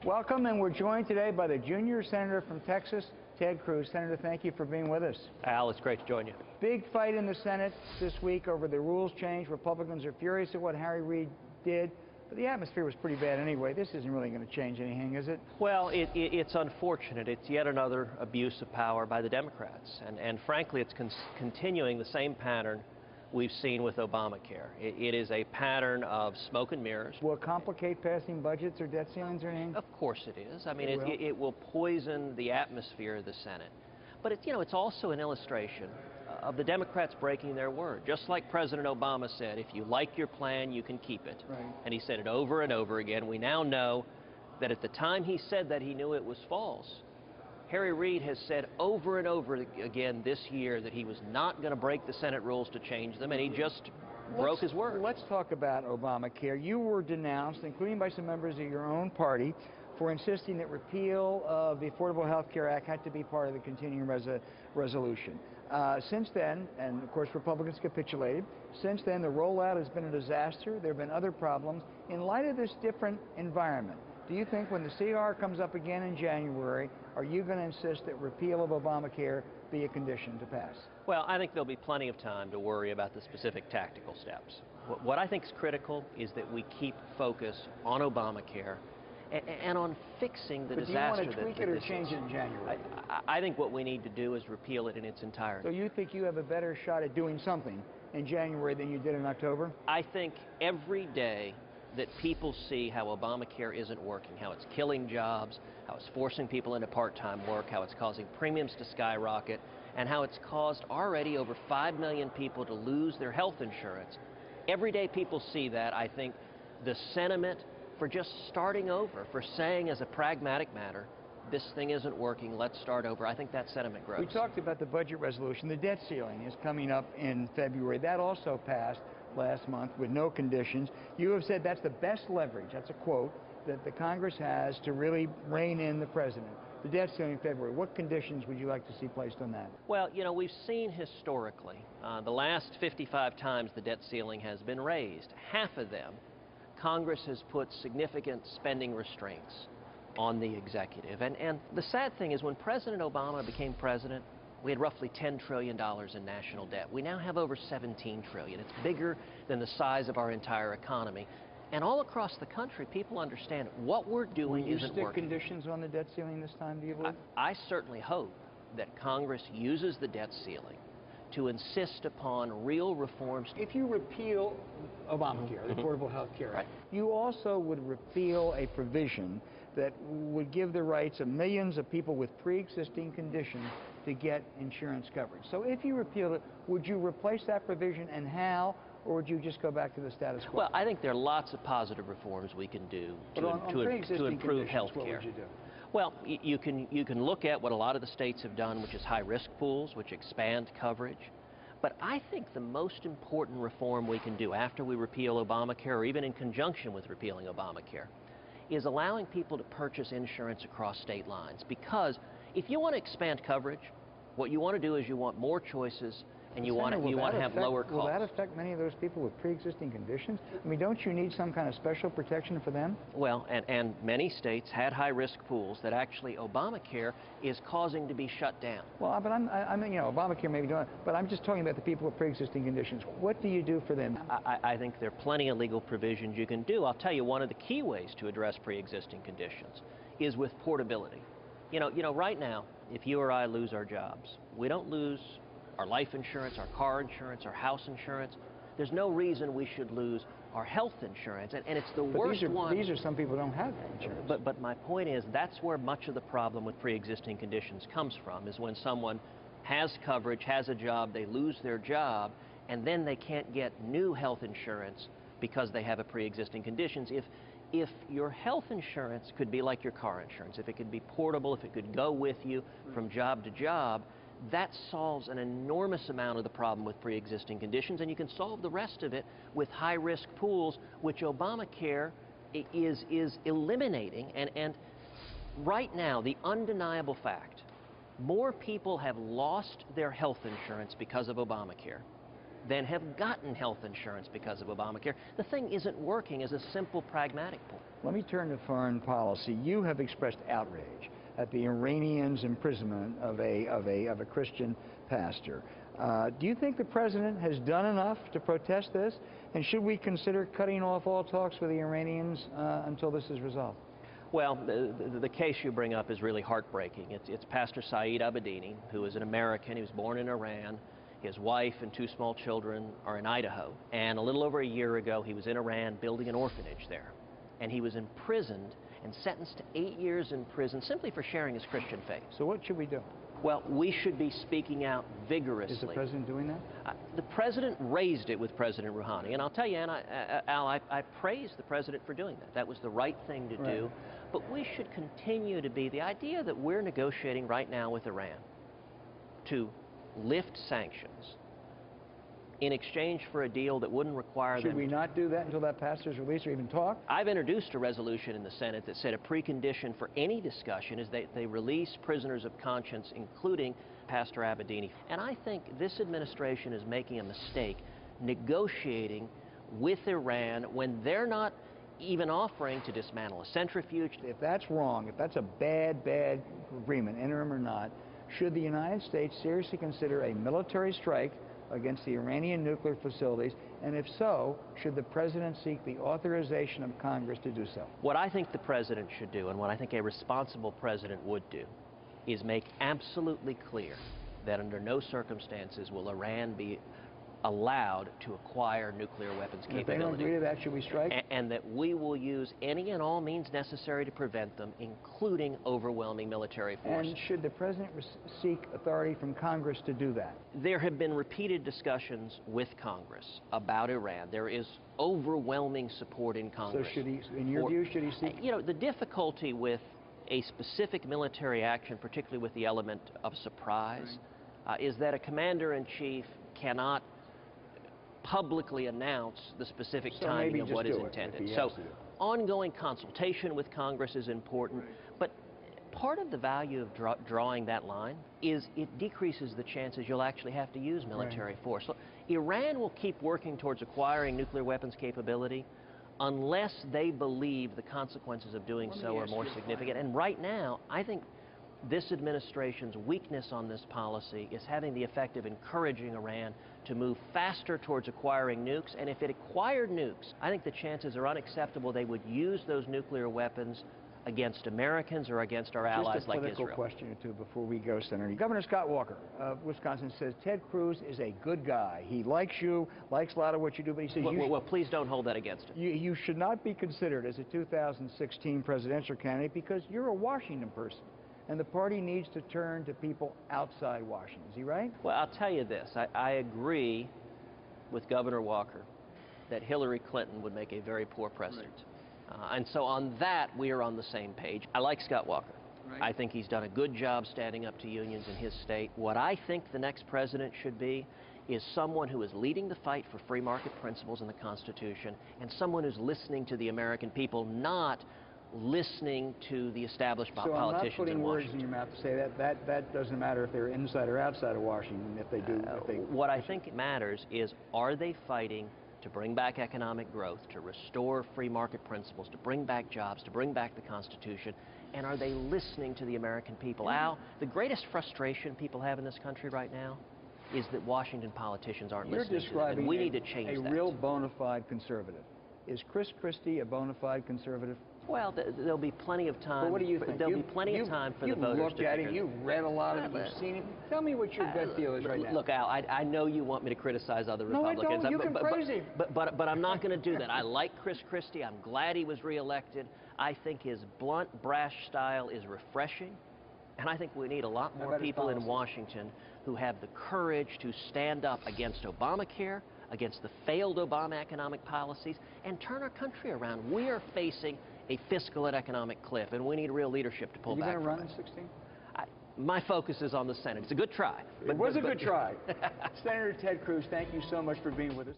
Welcome, and we're joined today by the junior senator from Texas, Ted Cruz. Senator, thank you for being with us. Al, it's great to join you. Big fight in the Senate this week over the rules change. Republicans are furious at what Harry Reid did, but the atmosphere was pretty bad anyway. This isn't really going to change anything, is it? Well, it's unfortunate. It's yet another abuse of power by the Democrats, and frankly, it's continuing the same pattern we've seen with Obamacare. It is a pattern of smoke and mirrors. Will it complicate passing budgets or debt ceilings or anything? Of course it is. I mean, it will poison the atmosphere of the Senate. But it's also an illustration of the Democrats breaking their word. Just like President Obama said, if you like your plan, you can keep it. Right. And he said it over and over again. We now know that at the time he said that, he knew it was false. Harry Reid has said over and over again this year that he was not going to break the Senate rules to change them, and he just broke his word. Let's talk about Obamacare. You were denounced, including by some members of your own party, for insisting that repeal of the Affordable Health Care Act had to be part of the continuing resolution. Since then, and of course Republicans capitulated, since then the rollout has been a disaster. There have been other problems. In light of this different environment, do you think when the CR comes up again in January, are you going to insist that repeal of Obamacare be a condition to pass? Well, I think there'll be plenty of time to worry about the specific tactical steps. What I think is critical is that we keep focus on Obamacare and on fixing the disaster. Do you want to tweak it or change it in January? I think what we need to do is repeal it in its entirety. So you think you have a better shot at doing something in January than you did in October? I think every day that people see how Obamacare isn't working, how it's killing jobs, how it's forcing people into part-time work, how it's causing premiums to skyrocket, and how it's caused already over 5 million people to lose their health insurance. Every day people see that, I think the sentiment for just starting over, for saying as a pragmatic matter, this thing isn't working, let's start over, I think that sentiment grows. We talked about the budget resolution. The debt ceiling is coming up in February. That also passed last month with no conditions. You have said that's the best leverage, that's a quote, that the Congress has to really rein in the president. The debt ceiling in February, what conditions would you like to see placed on that? Well, we've seen historically, the last 55 times the debt ceiling has been raised, half of them, Congress has put significant spending restraints on the executive. And the sad thing is when President Obama became president, we had roughly $10 trillion in national debt. We now have over $17 trillion. It's bigger than the size of our entire economy. And all across the country, people understand what we're doing isn't working. Will you stick conditions on the debt ceiling this time, do you believe? I certainly hope that Congress uses the debt ceiling to insist upon real reforms. If you repeal Obamacare, the Affordable Health Care Act, you also would repeal a provision that would give the rights of millions of people with pre-existing conditions to get insurance coverage. So if you repeal it, would you replace that provision, and how, or would you just go back to the status quo? Well, I think there are lots of positive reforms we can do to improve health care. What would you do? Well, you can look at what a lot of the states have done, which is high-risk pools, which expand coverage. But I think the most important reform we can do after we repeal Obamacare, or even in conjunction with repealing Obamacare, is allowing people to purchase insurance across state lines. Because if you want to expand coverage, what you want to do is you want more choices, and you want to have lower costs. Will that affect many of those people with pre-existing conditions? I mean, don't you need some kind of special protection for them? Well, and many states had high-risk pools that actually Obamacare is causing to be shut down. Well, but I mean, Obamacare may be doing it, but I'm just talking about the people with pre-existing conditions. What do you do for them? I think there are plenty of legal provisions you can do. I'll tell you, one of the key ways to address pre-existing conditions is with portability. Right now, if you or I lose our jobs, we don't lose our life insurance, our car insurance, our house insurance. There's no reason we should lose our health insurance, and it's the worst one. These are some people who don't have insurance. But my point is, that's where much of the problem with pre-existing conditions comes from, is when someone has coverage, has a job, they lose their job, and then they can't get new health insurance because they have a pre-existing conditions. If your health insurance could be like your car insurance, if it could be portable, if it could go with you from job to job, that solves an enormous amount of the problem with pre-existing conditions, and you can solve the rest of it with high-risk pools, which Obamacare is eliminating. And right now, the undeniable fact, more people have lost their health insurance because of Obamacare than have gotten health insurance because of Obamacare. The thing isn't working as a simple, pragmatic point. Let me turn to foreign policy. You have expressed outrage at the Iranians' imprisonment of a Christian pastor. Do you think the president has done enough to protest this? And should we consider cutting off all talks with the Iranians until this is resolved? Well, the case you bring up is really heartbreaking. It's Pastor Saeed Abedini, who is an American. He was born in Iran. His wife and 2 small children are in Idaho. And a little over a year ago, he was in Iran building an orphanage there. And he was imprisoned and sentenced to 8 years in prison simply for sharing his Christian faith. So what should we do? Well, we should be speaking out vigorously. Is the president doing that? The president raised it with President Rouhani. And I'll tell you, Al, I praise the president for doing that. That was the right thing to do. But we should continue to be, the idea that we're negotiating right now with Iran to lift sanctions in exchange for a deal that wouldn't require them... Should we not do that until that pastor's released or even talk? I've introduced a resolution in the Senate that said a precondition for any discussion is that they release prisoners of conscience, including Pastor Abedini. And I think this administration is making a mistake negotiating with Iran when they're not even offering to dismantle a centrifuge. If that's wrong, if that's a bad agreement, interim or not, should the United States seriously consider a military strike against the Iranian nuclear facilities? And if so, should the president seek the authorization of Congress to do so? What I think the president should do, and what I think a responsible president would do, is make absolutely clear that under no circumstances will Iran be allowed to acquire nuclear weapons capability. If they don't agree to that, should we strike? And that we will use any and all means necessary to prevent them, including overwhelming military force. And should the president seek authority from Congress to do that? There have been repeated discussions with Congress about Iran. There is overwhelming support in Congress. So should he, in your view, should he seek? You know, the difficulty with a specific military action, particularly with the element of surprise, is that a commander-in-chief cannot publicly announce the specific timing of what is intended. So ongoing consultation with Congress is important, but part of the value of drawing that line is it decreases the chances you'll actually have to use military force. So Iran will keep working towards acquiring nuclear weapons capability unless they believe the consequences of doing so are more significant. And right now, I think this administration's weakness on this policy is having the effect of encouraging Iran to move faster towards acquiring nukes. And if it acquired nukes, I think the chances are unacceptable they would use those nuclear weapons against Americans or against our allies like Israel. Just a political question or two before we go, Senator. Governor Scott Walker of Wisconsin says Ted Cruz is a good guy. He likes you, likes a lot of what you do, but he says well, please don't hold that against him. You should not be considered as a 2016 presidential candidate because you're a Washington person. And the party needs to turn to people outside Washington. Is he right? Well, I'll tell you this. I agree with Governor Walker that Hillary Clinton would make a very poor president. And so on that, we are on the same page. I like Scott Walker. I think he's done a good job standing up to unions in his state. What I think the next president should be is someone who is leading the fight for free market principles in the Constitution and someone who's listening to the American people, not listening to the established politicians in Washington. So I'm not putting words in your mouth to say that doesn't matter if they're inside or outside of Washington, if they do. What I think matters is, are they fighting to bring back economic growth, to restore free market principles, to bring back jobs, to bring back the Constitution, and are they listening to the American people? Al, the greatest frustration people have in this country right now is that Washington politicians aren't listening to them, and we need to change that. A real bona fide conservative. Is Chris Christie a bona fide conservative? Well, there'll be plenty of time. But what do you think? There'll be plenty of time for the voters to figure it out. You've looked at it, you've read a lot of it, you've seen it. Tell me what your gut feel is right now. Look, Al, I know you want me to criticize other Republicans. No, I don't. You can praise him. But I'm not going to do that. I like Chris Christie. I'm glad he was reelected. I think his blunt, brash style is refreshing. And I think we need a lot more people in Washington who have the courage to stand up against Obamacare, against the failed Obama economic policies, and turn our country around. We are facing a fiscal and economic cliff, and we need real leadership to pull back from it. Are you going to run in 16? My focus is on the Senate. It's a good try. It was a good try. Senator Ted Cruz, thank you so much for being with us.